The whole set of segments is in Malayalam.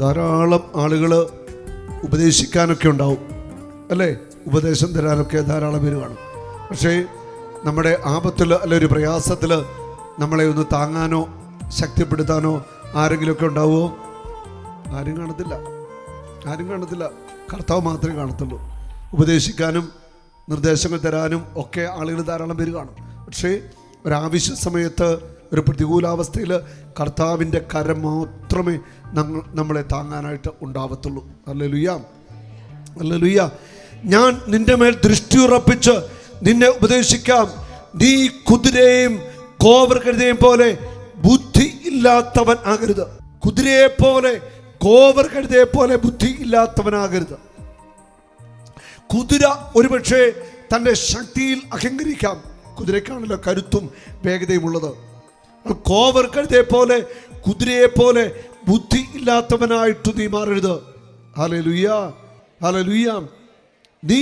ധാരാളം ആളുകൾ ഉപദേശിക്കാനൊക്കെ ഉണ്ടാവും അല്ലേ, ഉപദേശം തരാനൊക്കെ ധാരാളം പേര് കാണും. പക്ഷേ നമ്മുടെ ആപത്തിൽ അല്ലെ ഒരു പ്രയാസത്തിൽ നമ്മളെ ഒന്ന് താങ്ങാനോ ശക്തിപ്പെടുത്താനോ ആരെങ്കിലുമൊക്കെ ഉണ്ടാവുമോ? ആരും കാണത്തില്ല. കർത്താവ് മാത്രമേ കാണത്തുള്ളൂ. ഉപദേശിക്കാനും നിർദ്ദേശങ്ങൾ തരാനും ഒക്കെ ആളുകൾ ധാരാളം പേര് കാണും. പക്ഷേ ഒരാവശ്യ സമയത്ത് ഒരു പ്രതികൂലാവസ്ഥയിൽ കർത്താവിൻ്റെ കരം മാത്രമേ നമ്മളെ താങ്ങാനായിട്ട് ഉണ്ടാവത്തുള്ളൂ. ഹല്ലേലൂയ. ഞാൻ നിന്റെ മേൽ ദൃഷ്ടി ഉറപ്പിച്ച് നിന്നെ ഉപദേശിക്കാം. നീ കുതിരയെയും കോവർകഴുതയെയും പോലെ ബുദ്ധി ഇല്ലാത്തവൻ ആകരുത്. കുതിരയെ പോലെ കോവർകഴുതയെ പോലെ ബുദ്ധി ഇല്ലാത്തവനാകരുത്. കുതിര ഒരുപക്ഷെ തൻ്റെ ശക്തിയിൽ അഹങ്കരിക്കാം. കുതിരക്കാണല്ലോ കരുത്തും വേഗതയും ഉള്ളത്. കോവർകഴുതയെ പോലെ കുതിരയെ പോലെ ബുദ്ധി ഇല്ലാത്തവനായിട്ട് നീ മാറരുത്. ഹല്ലേലൂയ. നീ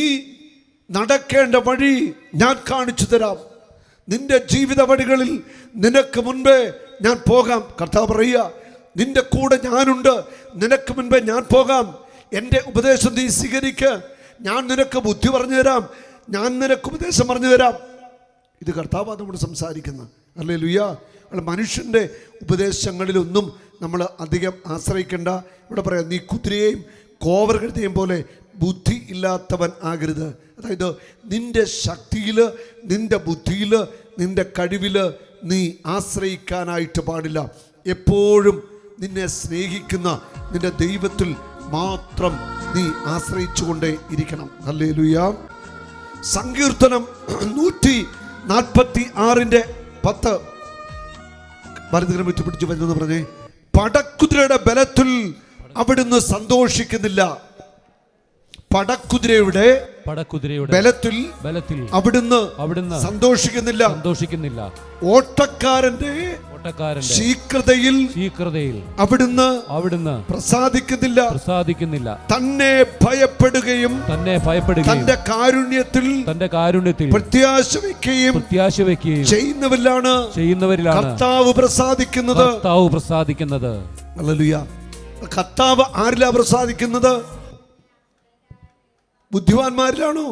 നടക്കേണ്ട വഴി ഞാൻ കാണിച്ചു തരാം. നിന്റെ ജീവിത വഴികളിൽ നിനക്ക് മുൻപേ ഞാൻ പോകാം. കർത്താവ് പറയുക, നിന്റെ കൂടെ ഞാനുണ്ട്, നിനക്ക് മുൻപേ ഞാൻ പോകാം. എൻ്റെ ഉപദേശം നീ സ്വീകരിക്ക്. ഞാൻ നിനക്ക് ബുദ്ധി പറഞ്ഞു തരാം, ഞാൻ നിനക്ക് ഉപദേശം പറഞ്ഞു തരാം. ഇത് കർത്താവ് നമ്മോട് സംസാരിക്കുന്നത്. ഹല്ലേലൂയ. മനുഷ്യൻ്റെ ഉപദേശങ്ങളിലൊന്നും നമ്മൾ അധികം ആശ്രയിക്കേണ്ട. ഇവിടെ പറയാം, നീ കുതിരയെയും കോവർകഴുതയെയും പോലെ ബുദ്ധി ഇല്ലാത്തവൻ ആകരുത്. അതായത് നിന്റെ ശക്തിയിൽ, നിന്റെ ബുദ്ധിയിൽ, നിന്റെ കഴിവിൽ നീ ആശ്രയിക്കാനായിട്ട് പാടില്ല. എപ്പോഴും നിന്നെ സ്നേഹിക്കുന്ന നിന്റെ ദൈവത്തിൽ മാത്രം നീ ആശ്രയിച്ചുകൊണ്ടേ ഇരിക്കണം. ഹല്ലേലൂയ. സങ്കീർത്തനം 146:10 ഭരതനെ വിട്ടുപിടിച്ച് വരുന്നത് പറഞ്ഞേ, പടക്കുതിരയുടെ ബലത്തിൽ അവിടുന്ന് സന്തോഷിക്കുന്നില്ല. പടക്കുതിരയുടെ ബലത്തിൽ അവിടുന്ന് സന്തോഷിക്കുന്നില്ല. ഓട്ടക്കാരന്റെ ശീഘ്രതയിൽ അവിടുന്ന് പ്രസാദിക്കുന്നില്ല. തന്നെ ഭയപ്പെടുകയും തന്റെ കാരുണ്യത്തിൽ പ്രത്യാശ വയ്ക്കുകയും ചെയ്യുന്നവരിലാണ് കർത്താവ് പ്രസാദിക്കുന്നത്. ഹല്ലേലൂയ. കർത്താവ് ആരിലാ പ്രസാദിക്കുന്നത്? ബുദ്ധിമാന്മാരിലാണോ?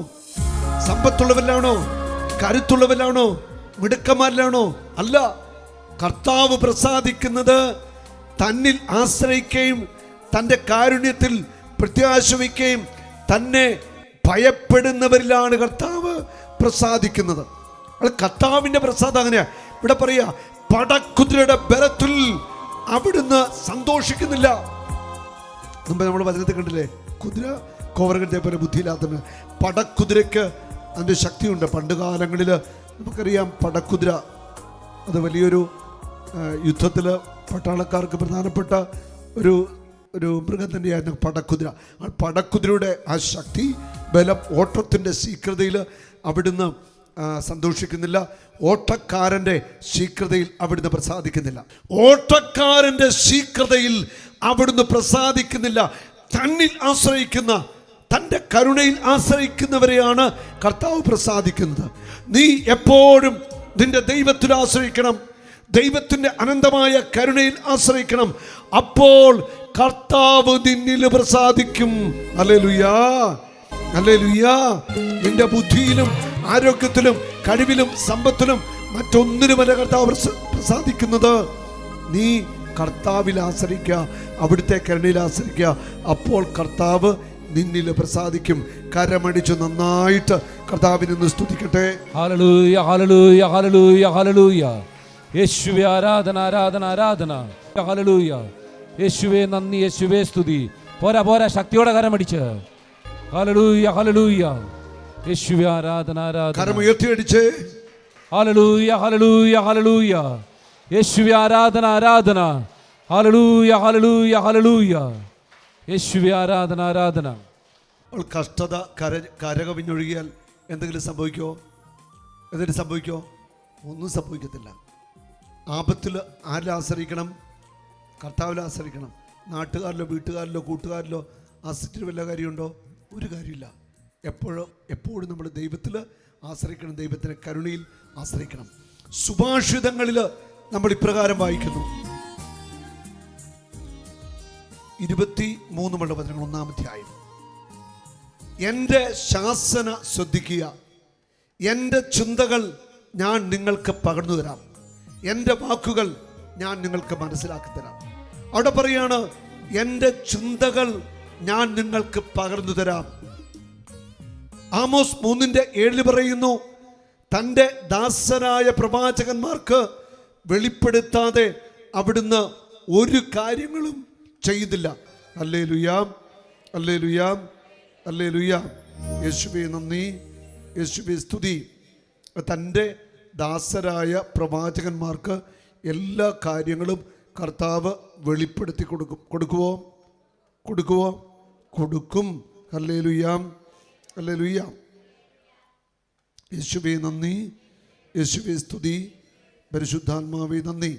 സമ്പത്തുള്ളവരിലാണോ? കരുത്തുള്ളവരിലാണോ? മിടുക്കന്മാരിലാണോ? അല്ല. കർത്താവ് പ്രസാദിക്കുന്നത് തന്നിൽ ആശ്രയിക്കുകയും തൻ്റെ കാരുണ്യത്തിൽ പ്രത്യാശ വയ്ക്കുകയും തന്നെ ഭയപ്പെടുന്നവരിലാണ് കർത്താവ് പ്രസാദിക്കുന്നത്. കർത്താവിൻ്റെ പ്രസാദം അങ്ങനെയാ. ഇവിടെ പറയാ, പടക്കുതിരയുടെ ബലത്തിൽ അവിടുന്ന് സന്തോഷിക്കുന്നില്ല. മുമ്പ് നമ്മൾ വചനത്തിൽ കണ്ടില്ലേ, കുതിര കോവർകഴുതയെ പോലെ ബുദ്ധിയില്ലാത്തവന്. പടക്കുതിരയ്ക്ക് അതിൻ്റെ ശക്തിയുണ്ട്. പണ്ട് കാലങ്ങളിൽ നമുക്കറിയാം, പടക്കുതിര അത് വലിയൊരു യുദ്ധത്തിൽ പട്ടാളക്കാർക്ക് പ്രധാനപ്പെട്ട ഒരു മൃഗം തന്നെയായിരുന്നു പടക്കുതിര. ആ പടക്കുതിരയുടെ ആ ശക്തി, ബലം, ഓട്ടത്തിൻ്റെ ശീഘ്രതയിൽ അവിടുന്ന് സന്തോഷിക്കുന്നില്ല. ഓട്ടക്കാരൻ്റെ ശീഘ്രതയിൽ അവിടുന്ന് പ്രസാദിക്കുന്നില്ല. ഓട്ടക്കാരൻ്റെ ശീഘ്രതയിൽ അവിടുന്ന് പ്രസാദിക്കുന്നില്ല. തന്നിൽ ആശ്രയിക്കുന്ന, തൻ്റെ കരുണയിൽ ആശ്രയിക്കുന്നവരെയാണ് കർത്താവ് പ്രസാദിക്കുന്നത്. നീ എപ്പോഴും നിന്റെ ദൈവത്തിൽ ആശ്രയിക്കണം. ദൈവത്തിൻ്റെ അനന്തമായ കരുണയിൽ ആശ്രയിക്കണം. അപ്പോൾ കർത്താവ് നിന്നിൽ പ്രസാദിക്കും. ഹല്ലേലൂയ. നിന്റെ ബുദ്ധിയിലും ആരോഗ്യത്തിലും കഴിവിലും സമ്പത്തിലും മറ്റൊന്നിനുമല്ല കർത്താവ് പ്രസാദിക്കുന്നത്. നീ കർത്താവിൽ ആശ്രയിക്കുക, അവിടുത്തെ കരുണയിൽ ആശ്രയിക്കുക. അപ്പോൾ കർത്താവ് നിന്നിൽ പ്രസാദിക്കും. കരമടിച്ചു നന്നായിട്ട് കർത്താവിനെ ഒന്ന് സ്തുതിക്കട്ടെ. ഹല്ലേലൂയ, ഹല്ലേലൂയ, ഹല്ലേലൂയ, ഹല്ലേലൂയ. യേശുവേ ആരാധന, ആരാധന, ആരാധന. ഹല്ലേലൂയ. യേശുവേ നന്ദി, യേശുവേ സ്തുതി. പോരാ, ശക്തിയോടെ കരമടിച്ച്. ഹല്ലേലൂയ, ഹല്ലേലൂയ. യേശുവേ ആരാധന, ആരാധന. കരമുയർത്തി അടിച്ച്. ഹല്ലേലൂയ, ഹല്ലേലൂയ, ഹല്ലേലൂയ. യേശുവേ ആരാധന, ആരാധന. ഹല്ലേലൂയ, ഹല്ലേലൂയ, ഹല്ലേലൂയ. യേശുവേ ആരാധന, ആരാധന. കഷ്ടത കരകവിഞ്ഞൊഴുകിയാൽ എന്തെങ്കിലും സംഭവിക്കോ? ഒന്നും സംഭവിക്കത്തില്ല. ആപത്തിൽ ആരിൽ ആശ്രയിക്കണം? കർത്താവിൽ ആശ്രയിക്കണം. നാട്ടുകാരിലോ വീട്ടുകാരിലോ കൂട്ടുകാരിലോ ആശ്രയിച്ചിട്ട് വല്ല കാര്യമുണ്ടോ? ഒരു കാര്യമില്ല. എപ്പോഴും നമ്മൾ ദൈവത്തിൽ ആശ്രയിക്കണം. ദൈവത്തിൻ്റെ കരുണയിൽ ആശ്രയിക്കണം. സുഭാഷിതങ്ങളിൽ നമ്മൾ ഇപ്രകാരം വായിക്കുന്നു, 23 വചനങ്ങൾ, 1-ാം അധ്യായം. എൻ്റെ ശാസന ശ്രദ്ധിക്കുക, എൻ്റെ ചിന്തകൾ ഞാൻ നിങ്ങൾക്ക് പകർന്നു തരാം, എൻ്റെ വാക്കുകൾ ഞാൻ നിങ്ങൾക്ക് മനസ്സിലാക്കി തരാം. അവിടെ പറയാണ്, എൻ്റെ ചിന്തകൾ ഞാൻ നിങ്ങൾക്ക് പകർന്നു തരാം. ആമോസ് 3:7 പറയുന്നു, തൻ്റെ ദാസരായ പ്രവാചകന്മാർക്ക് വെളിപ്പെടുത്താതെ അവിടുന്ന് ഒരു കാര്യങ്ങളും ചെയ്യുന്നില്ല. ഹല്ലേലൂയ, ഹല്ലേലൂയ, ഹല്ലേലൂയ. യേശുവേ നന്ദി, യേശുവേ സ്തുതി. തൻ്റെ ദാസരായ പ്രവാചകന്മാർക്ക് എല്ലാ കാര്യങ്ങളും കർത്താവ് വെളിപ്പെടുത്തി കൊടുക്കും. ഹല്ലേലൂയ, ഹല്ലേലൂയ. യേശുവേ നന്ദി, യേശുവേ സ്തുതി, പരിശുദ്ധാത്മാവേ നന്ദി.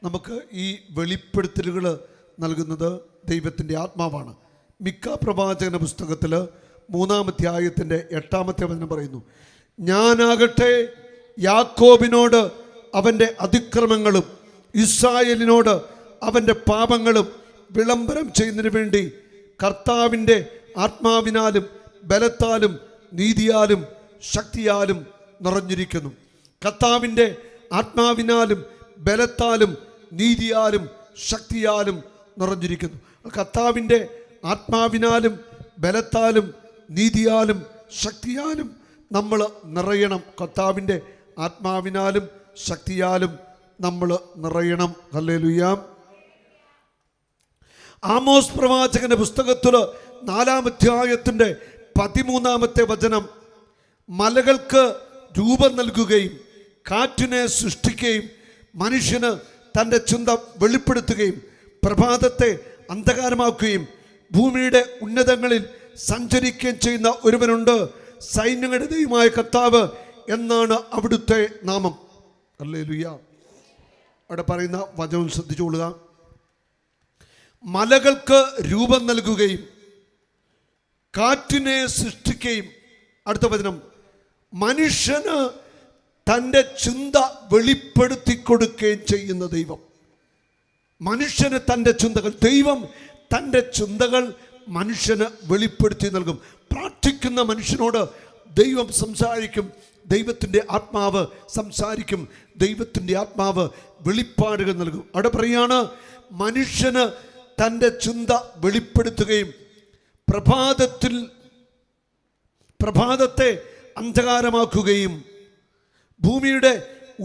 നമുക്ക് ഈ വെളിപ്പെടുത്തലുകൾ നൽകുന്നത് ദൈവത്തിൻ്റെ ആത്മാവാണ്. മിക്ക പ്രവാചകന പുസ്തകത്തിൽ 3-ാം അധ്യായത്തിൻ്റെ 8-ാമത്തെ വചനം പറയുന്നു, ഞാനാകട്ടെ യാക്കോബിനോട് അവൻ്റെ അതിക്രമങ്ങളും ഇസ്രായേലിനോട് അവൻ്റെ പാപങ്ങളും വിളംബരം ചെയ്യുന്നതിന് വേണ്ടി കർത്താവിൻ്റെ ആത്മാവിനാലും ബലത്താലും നീതിയാലും ശക്തിയാലും നിറഞ്ഞിരിക്കുന്നു. കർത്താവിൻ്റെ ആത്മാവിനാലും ബലത്താലും നീതിയാലും ശക്തിയാലും നിറഞ്ഞിരിക്കുന്നു. കർത്താവിൻ്റെ ആത്മാവിനാലും ബലത്താലും നീതിയാലും ശക്തിയാലും നമ്മൾ നിറയണം. കർത്താവിൻ്റെ ആത്മാവിനാലും ശക്തിയാലും നമ്മൾ നിറയണം. ഹല്ലേലൂയ. ആമോസ് പ്രവാചകന്റെ പുസ്തകത്തിൽ 4-ാം അധ്യായത്തിൻ്റെ 13-ാമത്തെ വചനം, മലകൾക്ക് രൂപം നൽകുകയും കാറ്റിനെ സൃഷ്ടിക്കുകയും മനുഷ്യന് തൻ്റെ ചിന്ത വെളിപ്പെടുത്തുകയും പ്രഭാതത്തെ അന്ധകാരമാക്കുകയും ഭൂമിയുടെ ഉന്നതങ്ങളിൽ സഞ്ചരിക്കുകയും ചെയ്യുന്ന ഒരുവനുണ്ട്, സൈന്യങ്ങളുടെ ദൈവമായ കർത്താവ് എന്നാണ് അവിടുത്തെ നാമം. ഹല്ലേലൂയ. അവിടെ പറയുന്ന വചനം ശ്രദ്ധിച്ചുകൊള്ളുക. മലകൾക്ക് രൂപം നൽകുകയും കാറ്റിനെ സൃഷ്ടിക്കുകയും, അടുത്ത വചനം, മനുഷ്യന് തൻ്റെ ചിന്ത വെളിപ്പെടുത്തി കൊടുക്കുകയും ചെയ്യുന്ന ദൈവം. മനുഷ്യന് തൻ്റെ ചിന്തകൾ, ദൈവം തൻ്റെ ചിന്തകൾ മനുഷ്യന് വെളിപ്പെടുത്തി നൽകും. പ്രാർത്ഥിക്കുന്ന മനുഷ്യനോട് ദൈവം സംസാരിക്കും. ദൈവത്തിൻ്റെ ആത്മാവ് സംസാരിക്കും. ദൈവത്തിൻ്റെ ആത്മാവ് വെളിപ്പാടുകൾ നൽകും. അവിടെ പറയാണ്, മനുഷ്യന് തൻ്റെ ചിന്ത വെളിപ്പെടുത്തുകയും പ്രഭാതത്തെ അന്ധകാരമാക്കുകയും ഭൂമിയുടെ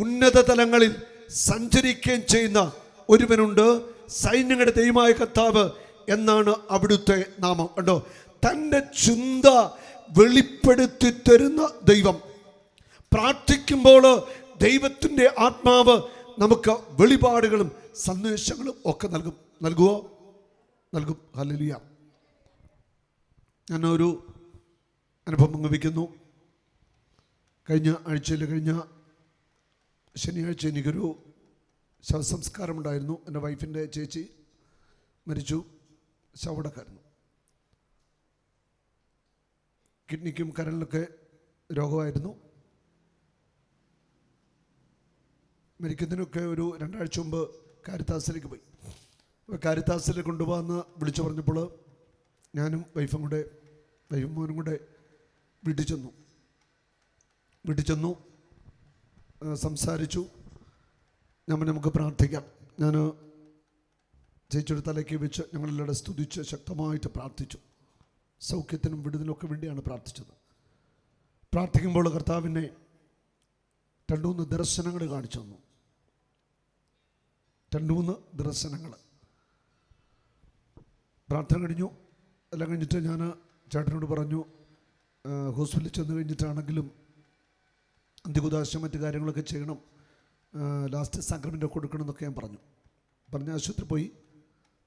ഉന്നത തലങ്ങളിൽ സഞ്ചരിക്കുകയും ചെയ്യുന്ന ഒരുവനുണ്ട്, സൈന്യങ്ങളുടെ ദൈവമായ കർത്താവ് എന്നാണ് അവിടുത്തെ നാമം. കണ്ടോ, തൻ്റെ ചിന്ത വെളിപ്പെടുത്തി തരുന്ന ദൈവം. പ്രാർത്ഥിക്കുമ്പോൾ ദൈവത്തിൻ്റെ ആത്മാവ് നമുക്ക് വെളിപാടുകളും സന്ദേശങ്ങളും ഒക്കെ നൽകും. ഹല്ലേലൂയ. ഞാനൊരു അനുഭവം പങ്കുവയ്ക്കുന്നു. കഴിഞ്ഞ ശനിയാഴ്ച എനിക്കൊരു ശവസംസ്കാരമുണ്ടായിരുന്നു. എൻ്റെ വൈഫിൻ്റെ ചേച്ചി മരിച്ചു. ശവടക്കായിരുന്നു. കിഡ്നിക്കും കരളിനൊക്കെ രോഗമായിരുന്നു. മരിക്കുന്നതിനൊക്കെ ഒരു 2 ആഴ്ച മുമ്പ് കാരിത്താസിലേക്ക് പോയി. കാരിത്താസിൽ കൊണ്ടുപോകാമെന്ന് വിളിച്ചു പറഞ്ഞപ്പോൾ ഞാനും വൈഫും മോനും കൂടെ വീട്ടിൽ ചെന്നു സംസാരിച്ചു. നമുക്ക് പ്രാർത്ഥിക്കാം. ഞാൻ ചേച്ചിയുടെ തലയ്ക്ക് വെച്ച് ഞങ്ങളെല്ലാവരും സ്തുതിച്ച് ശക്തമായിട്ട് പ്രാർത്ഥിച്ചു. സൗഖ്യത്തിനും വിടുതലിനൊക്കെ വേണ്ടിയാണ് പ്രാർത്ഥിച്ചത്. പ്രാർത്ഥിക്കുമ്പോൾ കർത്താവിനെ 2-3 ദർശനങ്ങൾ കാണിച്ചു തന്നു. 2-3 ദർശനങ്ങൾ. പ്രാർത്ഥന കഴിഞ്ഞു. എല്ലാം കഴിഞ്ഞിട്ട് ഞാൻ ചേട്ടനോട് പറഞ്ഞു, ഹോസ്പിറ്റലിൽ ചെന്ന് കഴിഞ്ഞിട്ടാണെങ്കിലും അന്ത്യകുദാശ മറ്റു കാര്യങ്ങളൊക്കെ ചെയ്യണം, ലാസ്റ്റ് സാക്രമെൻ്റ് കൊടുക്കണം എന്നൊക്കെ ഞാൻ പറഞ്ഞ് ആശുപത്രി പോയി.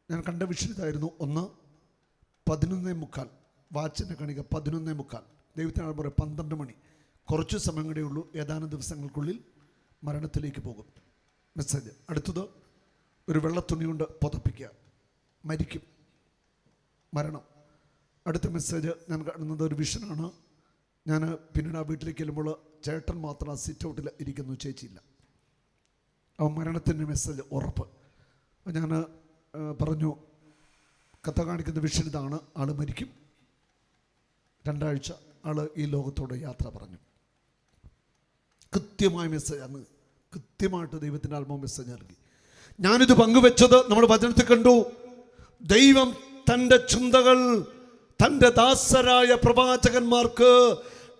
ഞാൻ കണ്ട വിഷയം ഇതായിരുന്നു. 11:45 വാച്ചിൻ്റെ കണിക 11:45. ദൈവത്തിനാണ് പറയുക 12 മണി. കുറച്ച് സമയം കൂടെ ഉള്ളൂ, ഏതാനും ദിവസങ്ങൾക്കുള്ളിൽ മരണത്തിലേക്ക് പോകും. മെസ്സേജ്. അടുത്തത്, ഒരു വെള്ളത്തുണി കൊണ്ട് പുതപ്പിക്കുക, മരിക്കും, മരണം. അടുത്ത മെസ്സേജ് ഞാൻ കാണുന്നത് ഒരു വിഷനാണ്. ഞാൻ പിന്നീട് ആ വീട്ടിലേക്ക് ചെല്ലുമ്പോൾ ചേട്ടൻ മാത്രം ആ സിറ്റ് ഔട്ടിൽ ഇരിക്കുന്നു, ചേച്ചിയില്ല. ആ മരണത്തിൻ്റെ മെസ്സേജ് ഉറപ്പ്. ഞാൻ പറഞ്ഞു, കഥ കാണിക്കുന്ന വിഷൻ ഇതാണ്. ആൾ മരിക്കും, 2 ആഴ്ച ആൾ ഈ ലോകത്തോട് യാത്ര പറഞ്ഞു. കൃത്യമായ മെസ്സേജ്, അന്ന് കൃത്യമായിട്ട് ദൈവത്തിൻ്റെ ആത്മാവ് മെസ്സേജ് നൽകി. ഞാനിത് പങ്കുവെച്ചത് നമ്മൾ വചനത്തിൽ കണ്ടു. ദൈവം തൻ്റെ ചിന്തകൾ തൻ്റെ ദാസരായ പ്രവാചകന്മാർക്ക്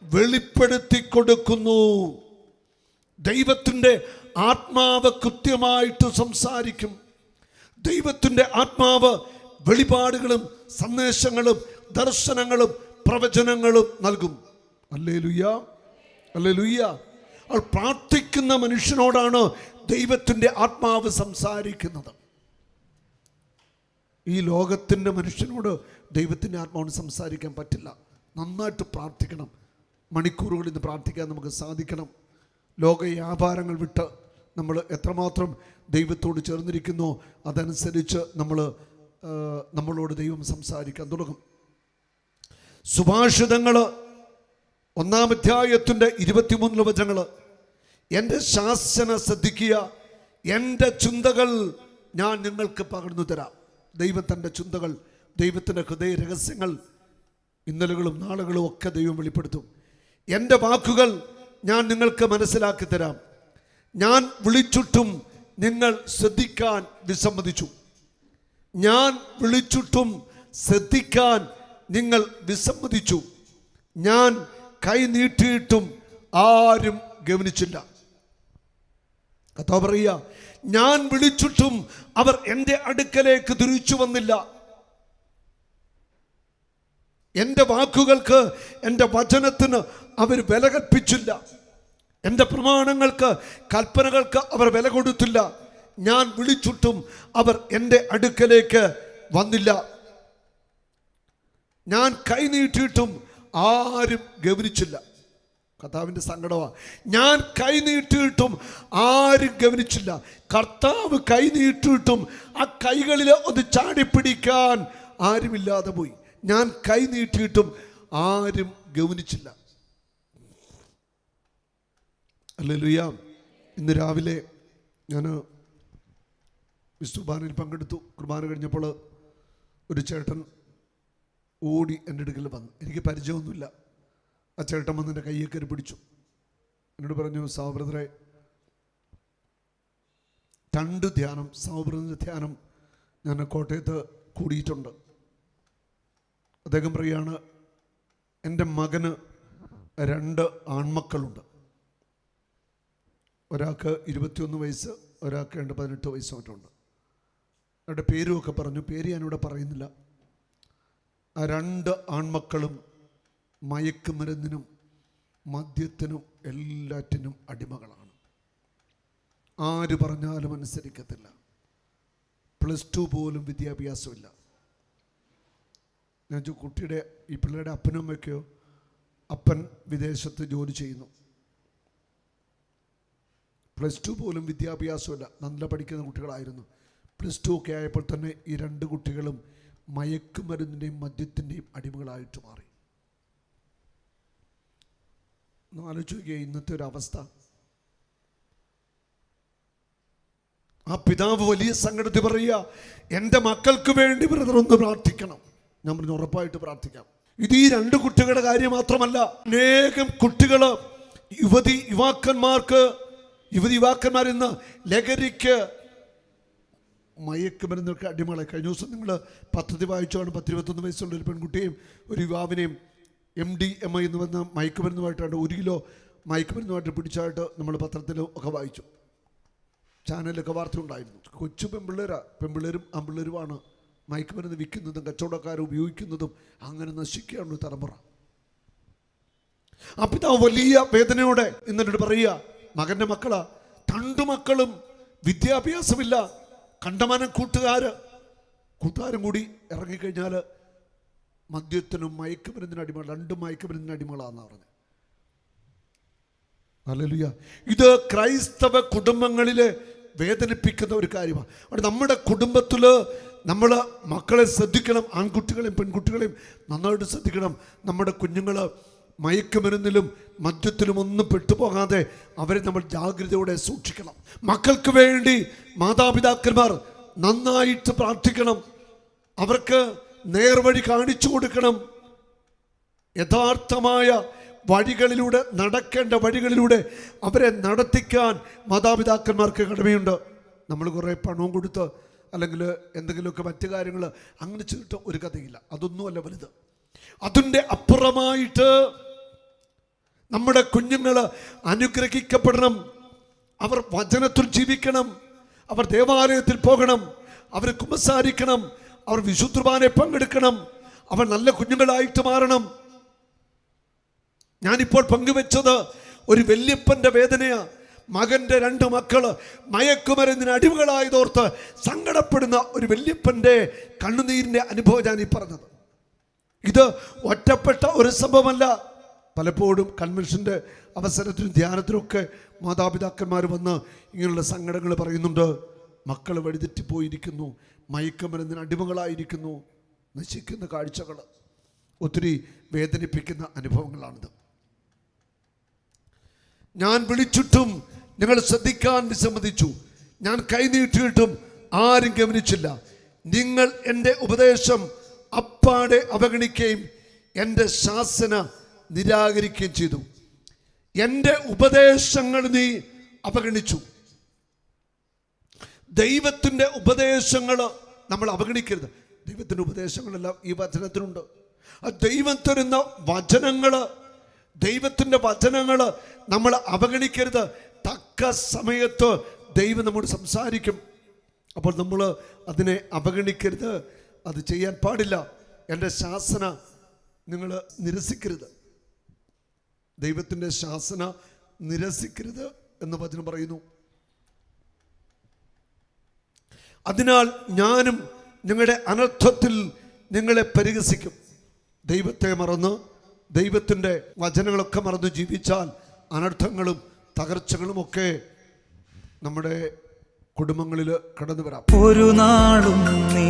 വെളിപ്പെടുത്തി കൊടുക്കുന്നു. ദൈവത്തിൻ്റെ ആത്മാവ് കൃത്യമായിട്ട് സംസാരിക്കും. ദൈവത്തിൻ്റെ ആത്മാവ് വെളിപാടുകളും സന്ദേശങ്ങളും ദർശനങ്ങളും പ്രവചനങ്ങളും നൽകും. Hallelujah, hallelujah. അവൾ പ്രാർത്ഥിക്കുന്ന മനുഷ്യനോടാണ് ദൈവത്തിൻ്റെ ആത്മാവ് സംസാരിക്കുന്നത്. ഈ ലോകത്തിൻ്റെ മനുഷ്യനോട് ദൈവത്തിൻ്റെ ആത്മാവിന് സംസാരിക്കാൻ പറ്റില്ല. നന്നായിട്ട് പ്രാർത്ഥിക്കണം. മണിക്കൂറുകളിൽ നിന്ന് പ്രാർത്ഥിക്കാൻ നമുക്ക് സാധിക്കണം. ലോക വ്യാപാരങ്ങൾ വിട്ട് നമ്മൾ എത്രമാത്രം ദൈവത്തോട് ചേർന്നിരിക്കുന്നോ അതനുസരിച്ച് നമ്മളോട് ദൈവം സംസാരിക്കാൻ തുടങ്ങും. സുഭാഷിതങ്ങൾ 1-ാം അധ്യായത്തിൻ്റെ 23 വചനങ്ങൾ, എൻ്റെ ശാസന ശ്രദ്ധിക്കുക, എൻ്റെ ചിന്തകൾ ഞാൻ നിങ്ങൾക്ക് പകർന്നു തരാം. ദൈവം തൻ്റെ ചിന്തകൾ, ദൈവത്തിൻ്റെ ഹൃദയ രഹസ്യങ്ങൾ ഇന്നലകളും നാളുകളും ഒക്കെ ദൈവം വെളിപ്പെടുത്തും. എൻ്റെ വാക്കുകൾ ഞാൻ നിങ്ങൾക്ക് മനസ്സിലാക്കി തരാം. ഞാൻ വിളിച്ചിട്ടും നിങ്ങൾ ശ്രദ്ധിക്കാൻ വിസമ്മതിച്ചു. ഞാൻ വിളിച്ചിട്ടും ശ്രദ്ധിക്കാൻ നിങ്ങൾ വിസമ്മതിച്ചു. ഞാൻ കൈ നീട്ടിയിട്ടും ആരും ഗവനിച്ചില്ല. കർത്താവ് പറയുക, ഞാൻ വിളിച്ചിട്ടും അവർ എൻ്റെ അടുക്കലേക്ക് തിരിച്ചു വന്നില്ല. എൻ്റെ വാക്കുകൾക്ക്, എൻ്റെ വചനത്തിന് അവർ വില കൽപ്പിച്ചില്ല. എൻ്റെ പ്രമാണങ്ങൾക്ക്, കൽപ്പനകൾക്ക് അവർ വില കൊടുത്തില്ല. ഞാൻ വിളിച്ചിട്ടും അവർ എൻ്റെ അടുക്കലേക്ക് വന്നില്ല. ഞാൻ കൈ നീട്ടിയിട്ടും ആരും ഗവനിച്ചില്ല. കർത്താവിൻ്റെ സങ്കടമാണ്. ഞാൻ കൈ നീട്ടിയിട്ടും ആരും ഗവനിച്ചില്ല. കർത്താവ് കൈ നീട്ടിയിട്ടും ആ കൈകളിൽ ഒന്ന് ചാടിപ്പിടിക്കാൻ ആരുമില്ലാതെ പോയി. ഞാൻ കൈ നീട്ടിയിട്ടും ആരും ഗവനിച്ചില്ല. ഹല്ലേലൂയ. ഇന്ന് രാവിലെ ഞാൻ വിശുദ്ധ പങ്കെടുത്തു. കുർബാന കഴിഞ്ഞപ്പോൾ ഒരു ചേട്ടൻ ഓടി എൻ്റെ അടുക്കൽ വന്നു. എനിക്ക് പരിചയമൊന്നുമില്ല. ആ ചേട്ടൻ വന്ന് എൻ്റെ കയ്യെ കയറി പിടിച്ചു. എന്നോട് പറഞ്ഞു, സഹോദരരെ, 2 ധ്യാനം, സഹോദരൻ്റെ ധ്യാനം ഞാൻ കോട്ടയത്ത് കൂടിയിട്ടുണ്ട്. അദ്ദേഹം പറയുകയാണ്, എൻ്റെ മകന് 2 ആൺമക്കളുണ്ട്. ഒരാൾക്ക് 21 വയസ്സ്, ഒരാൾക്ക് 18 വയസ്സ് മറ്റുണ്ട്. അവരുടെ പേരുമൊക്കെ പറഞ്ഞു. പേര് ഞാനിവിടെ പറയുന്നില്ല. ആ 2 ആൺമക്കളും മയക്കുമരുന്നിനും മദ്യത്തിനും എല്ലാറ്റിനും അടിമകളാണ്. ആര് പറഞ്ഞാലും അനുസരിക്കത്തില്ല. +2 പോലും വിദ്യാഭ്യാസമില്ല. ഞാൻ കുട്ടിയുടെ, ഈ പിള്ളേരുടെ അപ്പനും അമ്മയ്ക്കോ, അപ്പൻ വിദേശത്ത് ജോലി ചെയ്യുന്നു. +2 പോലും വിദ്യാഭ്യാസമില്ല. നല്ല പഠിക്കുന്ന കുട്ടികളായിരുന്നു. +2 ഒക്കെ ആയപ്പോൾ തന്നെ ഈ 2 കുട്ടികളും മയക്കുമരുന്നിൻ്റെയും മദ്യത്തിൻ്റെയും അടിമകളായിട്ട് മാറി. ഒന്ന് ആലോചിച്ച് നോക്കിയേ ഇന്നത്തെ ഒരു അവസ്ഥ. ആ പിതാവ് വലിയ സങ്കടത്തിൽ പറയുക, എൻ്റെ മക്കൾക്ക് വേണ്ടി ബ്രദർ ഒന്ന് പ്രാർത്ഥിക്കണം. ഞാൻ പറഞ്ഞു, ഉറപ്പായിട്ട് പ്രാർത്ഥിക്കാം. ഇത് ഈ 2 കുട്ടികളുടെ കാര്യം മാത്രമല്ല, അനേകം കുട്ടികൾ, യുവാക്കന്മാർ ഇന്ന് ലഹരിക്ക്, മയക്കുമരുന്നൊക്കെ അടിമകളെ. കഴിഞ്ഞ ദിവസം നിങ്ങൾ പദ്ധതി വായിച്ചാണ് 10-21 വയസ്സുള്ള ഒരു പെൺകുട്ടിയെയും ഒരു യുവാവിനെയും MDMA എന്ന് പറഞ്ഞ മയക്കുമരുന്നുമായിട്ടാണ് 1 കിലോ മയക്കുമരുന്നുമായിട്ട് പിടിച്ചായിട്ട് നമ്മൾ പത്രത്തിലും ഒക്കെ വായിച്ചു. ചാനലിലൊക്കെ വാർത്ത ഉണ്ടായിരുന്നു. കൊച്ചു പെൺപിള്ളേരും ആൺപിള്ളേരുമാണ് മയക്കുമരുന്ന് വിൽക്കുന്നതും കച്ചവടക്കാർ ഉപയോഗിക്കുന്നതും. അങ്ങനെ നശിക്കുകയാണ് തലമുറ. ആ പിതാവ് വലിയ വേദനയോടെ ഇന്നലെ പറയുക, മകൻ്റെ മക്കളാ, 2 മക്കളും വിദ്യാഭ്യാസമില്ല. കണ്ടമാനം കൂട്ടുകാരും കൂടി ഇറങ്ങിക്കഴിഞ്ഞാൽ മദ്യത്തിനും മയക്കുമരുന്നിന് അടിമകൾ, 2 മയക്കുമരുന്നിന് അടിമകളാണെന്ന് പറഞ്ഞത്. ഹല്ലേലൂയ. ഇത് ക്രൈസ്തവ കുടുംബങ്ങളിൽ വേദനിപ്പിക്കുന്ന ഒരു കാര്യമാണ്. അവിടെ നമ്മുടെ കുടുംബത്തിൽ നമ്മൾ മക്കളെ ശ്രദ്ധിക്കണം. ആൺകുട്ടികളെയും പെൺകുട്ടികളെയും നന്നായിട്ട് ശ്രദ്ധിക്കണം. നമ്മുടെ കുഞ്ഞുങ്ങൾ മയക്കുമരുന്നിലും മദ്യത്തിലും ഒന്നും പെട്ടുപോകാതെ അവരെ നമ്മൾ ജാഗ്രതയോടെ സൂക്ഷിക്കണം. മക്കൾക്ക് വേണ്ടി മാതാപിതാക്കന്മാർ നന്നായിട്ട് പ്രാർത്ഥിക്കണം. അവർക്ക് നേർവഴി കാണിച്ചു കൊടുക്കണം. യഥാർത്ഥമായ വഴികളിലൂടെ, നടക്കേണ്ട വഴികളിലൂടെ അവരെ നടത്തിക്കാൻ മാതാപിതാക്കന്മാർക്ക് കടമയുണ്ട്. നമ്മൾ കുറേ പണവും കൊടുത്ത് അല്ലെങ്കിൽ എന്തെങ്കിലുമൊക്കെ മറ്റു കാര്യങ്ങൾ അങ്ങനെ ചെയ്തിട്ട് ഒരു കഥയില്ല. അതൊന്നുമല്ല വലുത്. അതിൻ്റെ അപ്പുറമായിട്ട് നമ്മുടെ കുഞ്ഞുങ്ങൾ അനുഗ്രഹിക്കപ്പെടണം. അവർ വചനത്തിൽ ജീവിക്കണം. അവർ ദേവാലയത്തിൽ പോകണം. അവർ കുമ്പസാരിക്കണം. അവർ വിശുദ്ധ കുർബാനയിൽ പങ്കെടുക്കണം. അവർ നല്ല കുഞ്ഞുങ്ങളായിട്ട് മാറണം. ഞാനിപ്പോൾ പങ്കുവെച്ചത് ഒരു വല്യപ്പൻ്റെ വേദനയാണ്. മകൻ്റെ 2 മക്കള് മയക്കുമരുന്നിന് അടിമകളായതോർത്ത് സങ്കടപ്പെടുന്ന ഒരു വല്യപ്പൻ്റെ കണ്ണുനീരിൻ്റെ അനുഭവം ഞാൻ ഈ പറഞ്ഞത്. ഇത് ഒറ്റപ്പെട്ട ഒരു സംഭവമല്ല. പലപ്പോഴും കൺവെൻഷൻ്റെ അവസരത്തിനും ധ്യാനത്തിനൊക്കെ മാതാപിതാക്കന്മാർ വന്ന് ഇങ്ങനെയുള്ള സങ്കടങ്ങൾ പറയുന്നുണ്ട്. മക്കൾ വഴിതെറ്റിപ്പോയിരിക്കുന്നു, മയക്കുമരുന്നിന് അടിമകളായിരിക്കുന്നു, നശിക്കുന്ന കാഴ്ചകൾ. ഒത്തിരി വേദനിപ്പിക്കുന്ന അനുഭവങ്ങളാണിത്. ഞാൻ വിളിച്ചിട്ടും നിങ്ങൾ ശ്രദ്ധിക്കാൻ വിസമ്മതിച്ചു. ഞാൻ കൈനീട്ടിയിട്ടും ആരും ഗമനിച്ചില്ല. നിങ്ങൾ എൻ്റെ ഉപദേശം അപ്പാടെ അവഗണിക്കുകയും എൻ്റെ ശാസന നിരാകരിക്കുകയും ചെയ്തു. എൻ്റെ ഉപദേശങ്ങൾ നീ അവഗണിച്ചു. ദൈവത്തിൻ്റെ ഉപദേശങ്ങൾ നമ്മൾ അവഗണിക്കരുത്. ദൈവത്തിൻ്റെ ഉപദേശങ്ങളെല്ലാം ഈ വചനത്തിനുണ്ട്. ആ ദൈവം തരുന്ന വചനങ്ങൾ, ദൈവത്തിൻ്റെ വചനങ്ങൾ നമ്മൾ അവഗണിക്കരുത്. തക്ക സമയത്ത് ദൈവം നമ്മോട് സംസാരിക്കും. അപ്പോൾ നമ്മൾ അതിനെ അവഗണിക്കരുത്. അത് ചെയ്യാൻ പാടില്ല. എൻ്റെ ശാസന നിങ്ങൾ നിരസിക്കരുത്. ദൈവത്തിൻ്റെ ശാസന നിരസിക്കരുത് എന്ന് വചനം പറയുന്നു. അതിനാൽ ഞാനും നിങ്ങളുടെ അനർത്ഥത്തിൽ നിങ്ങളെ പരിഹസിക്കും. ദൈവത്തെ മറന്ന്, ദൈവത്തിൻ്റെ വചനങ്ങളൊക്കെ മറന്ന് ജീവിച്ചാൽ അനർത്ഥങ്ങളും തകർച്ചകളും ഒക്കെ നമ്മുടെ കുടുംബങ്ങളിൽ കടന്നു വരാം. ഒരു നാളും നീ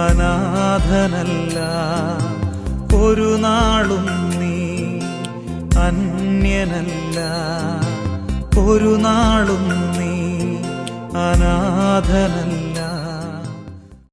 അനാഥനല്ല, ഒരു നാളും നീ അന്യനല്ല, ഒരു നാളും നീ അനാഥനല്ല.